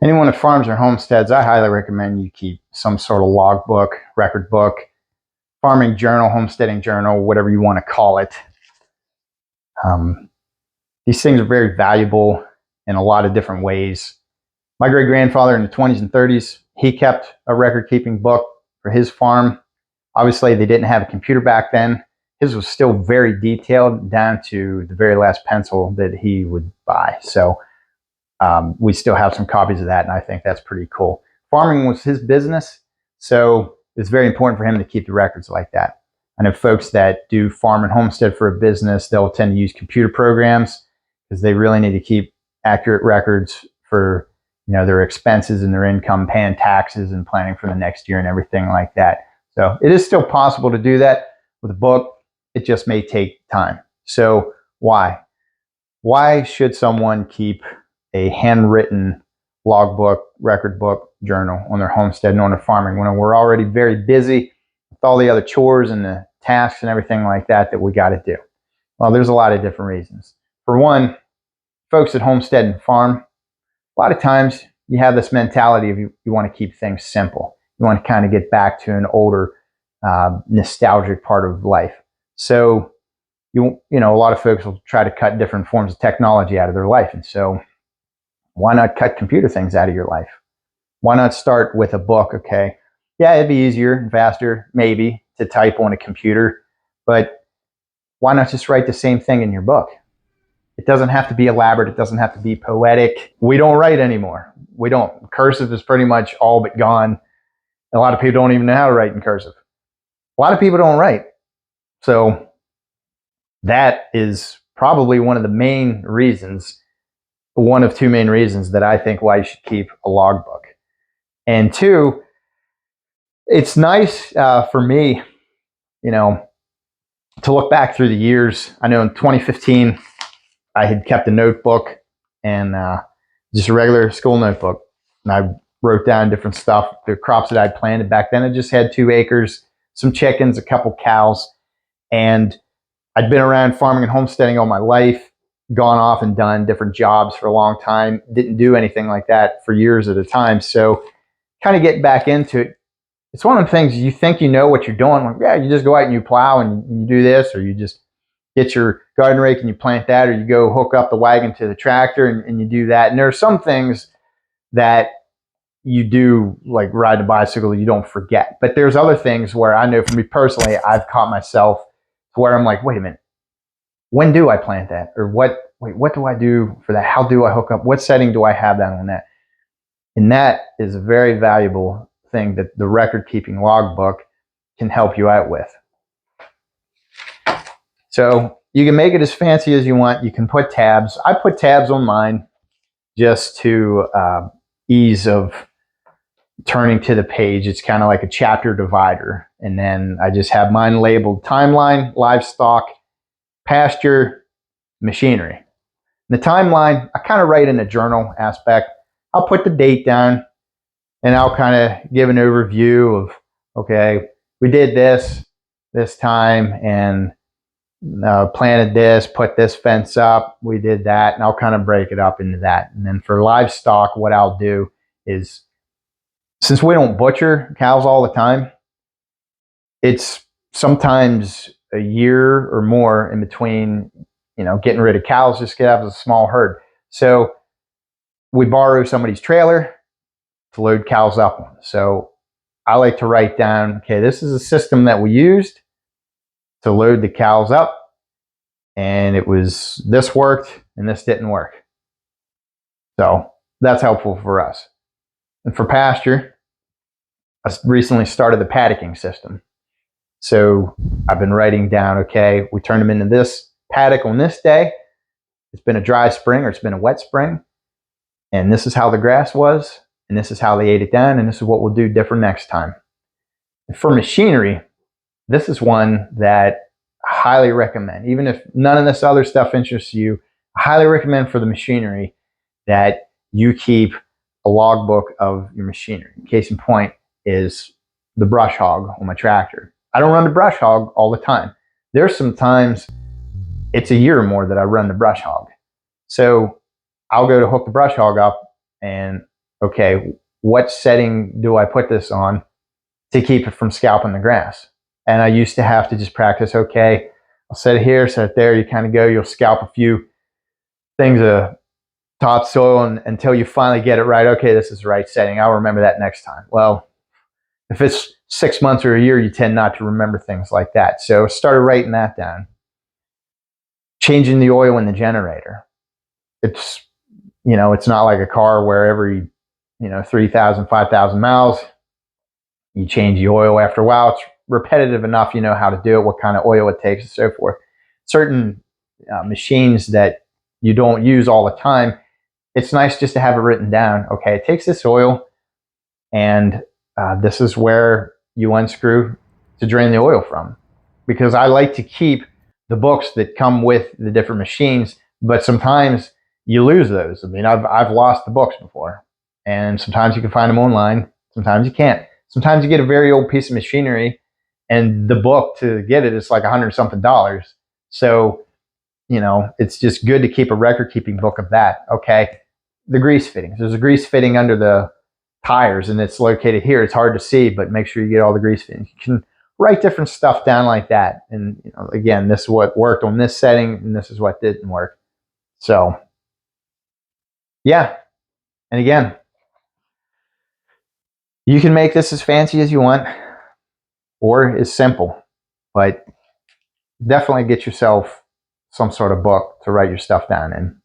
Anyone that farms or homesteads, I highly recommend you keep some sort of logbook, record book, farming journal, homesteading journal, whatever you want to call it. These things are very valuable in a lot of different ways. My great-grandfather in the 20s and 30s, he kept a record-keeping book for his farm. Obviously, they didn't have a computer back then. His was still very detailed down to the very last pencil that he would buy. So we still have some copies of that, and I think that's pretty cool. Farming was his business, so it's very important for him to keep the records like that. I know folks that do farm and homestead for a business, they'll tend to use computer programs because they really need to keep accurate records for their expenses and their income, paying taxes and planning for the next year and everything like that. So it is still possible to do that with a book. It just may take time. So why? Why should someone keep a handwritten logbook, record book, journal on their homestead and on their farming when we're already very busy with all the other chores and the tasks and everything like that that we got to do? Well, there's a lot of different reasons. For one, folks that homestead and farm, a lot of times you have this mentality of you want to keep things simple. You want to kind of get back to an older, nostalgic part of life. So, a lot of folks will try to cut different forms of technology out of their life. And so why not cut computer things out of your life? Why not start with a book? Okay, yeah, it'd be easier and faster, maybe, to type on a computer, but why not just write the same thing in your book? It doesn't have to be elaborate. It doesn't have to be poetic. We don't write anymore. We don't. Cursive is pretty much all but gone. A lot of people don't even know how to write in cursive. A lot of people don't write. So that is probably one of the main reasons, one of two main reasons that I think why you should keep a logbook. And two, it's nice for me, to look back through the years. I know in 2015, I had kept a notebook and just a regular school notebook. And I wrote down different stuff, the crops that I'd planted. Back then, I just had 2 acres, some chickens, a couple cows. And I'd been around farming and homesteading all my life, gone off and done different jobs for a long time, didn't do anything like that for years at a time. So kind of getting back into it, it's one of the things you think you know what you're doing. Like, yeah, you just go out and you plow and you do this, or you just get your garden rake and you plant that, or you go hook up the wagon to the tractor and you do that. And there are some things that you do, like ride a bicycle, you don't forget. But there's other things where I know for me personally, I've caught myself where I'm like, wait a minute, when do I plant that? Or what do I do for that? How do I hook up? What setting do I have that on that? And that is a very valuable thing that the record keeping logbook can help you out with. So you can make it as fancy as you want. You can put tabs. I put tabs on mine just to ease of turning to the page. It's kind of like a chapter divider. And then I just have mine labeled timeline, livestock, pasture, machinery. The timeline, I kind of write in a journal aspect. I'll put the date down and I'll kind of give an overview of, okay, we did this time and planted this, put this fence up, we did that, and I'll kind of break it up into that. And then for livestock, what I'll do is, since we don't butcher cows all the time, it's sometimes a year or more in between, getting rid of cows, just get out of a small herd. So we borrow somebody's trailer to load cows up on. So I like to write down, okay, this is a system that we used to load the cows up, and this worked and this didn't work. So that's helpful for us. And for pasture, I recently started the paddocking system. So I've been writing down, okay, we turned them into this paddock on this day. It's been a dry spring or it's been a wet spring. And this is how the grass was. And this is how they ate it down. And this is what we'll do different next time. And for machinery, this is one that I highly recommend. Even if none of this other stuff interests you, I highly recommend for the machinery that you keep a logbook of your machinery. Case in point is the brush hog on my tractor. I don't run the brush hog all the time. There's some times it's a year or more that I run the brush hog. So I'll go to hook the brush hog up and, okay, what setting do I put this on to keep it from scalping the grass? And I used to have to just practice, okay, I'll set it here, set it there. You kind of go, you'll scalp a few things of topsoil until you finally get it right. Okay, this is the right setting. I'll remember that next time. Well, if it's 6 months or a year, you tend not to remember things like that. So started writing that down. Changing the oil in the generator. It's, it's not like a car where every, 3,000, 5,000 miles, you change the oil. After a while, it's repetitive enough, you know how to do it, what kind of oil it takes, and so forth. Certain machines that you don't use all the time, it's nice just to have it written down. Okay, it takes this oil, and this is where you unscrew to drain the oil from. Because I like to keep the books that come with the different machines, but sometimes you lose those. I mean, I've lost the books before, and sometimes you can find them online, sometimes you can't. Sometimes you get a very old piece of machinery, and the book to get it is like $100-something. So, it's just good to keep a record-keeping book of that. Okay, the grease fittings. There's a grease fitting under the tires, and it's located here. It's hard to see, but make sure you get all the grease fittings. You can write different stuff down like that. And again, this is what worked on this setting, and this is what didn't work. So, yeah. And again, you can make this as fancy as you want or as simple, but definitely get yourself some sort of book to write your stuff down in.